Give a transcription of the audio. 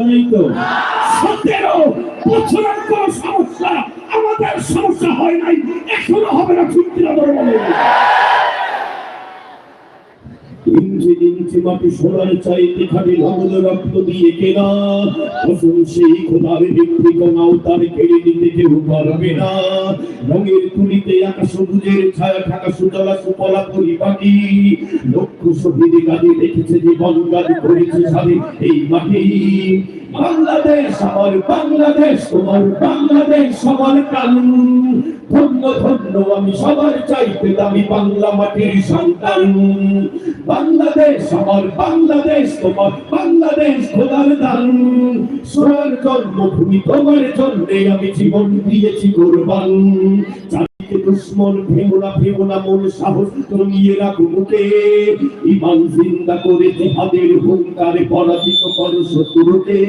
17 বছরের কোন সমস্যা আমাদের সমস্যা হয় নাই, এখনো হবে না। ঠিক কিনা বলে ইঞ্চি ইঞ্চি মাটি সোনার চাইতে খালি নগদ রক্ত দিয়ে কেনা কসম সেই খোদার বিক্রিত নাও তার কেড়ে নিতে কেউ পারবে না। রঙের তুলিতে আকাশ সবুজের ছায়া থাকা সুজলা সুফলা পরিপাটি লক্ষ শহীদ গাদি রেখেছে জীবন গাদি করেছে সাথে এই মাটি। বাংলাদেশ আমার বাংলাদেশ, তোমার বাংলাদেশ সবার প্রাণ। ধন্য ধন্য আমি সবার চাইতে দামি বাংলা মাটির সন্তান। বাংলাদেশ আমার বাংলাদেশ, তোমার বাংলাদেশ খোদার দান। সোনার জন্মভূমি তোমার জন্যে আমি জীবন দিয়েছি কোরবান। দুশ্মন ভেঙো না মন সাহস জমিয়ে রাখো বুকে। ইমান জিন্দা করে জিহাদের হুঙ্কারে পরাজিত করো শত্রুকে।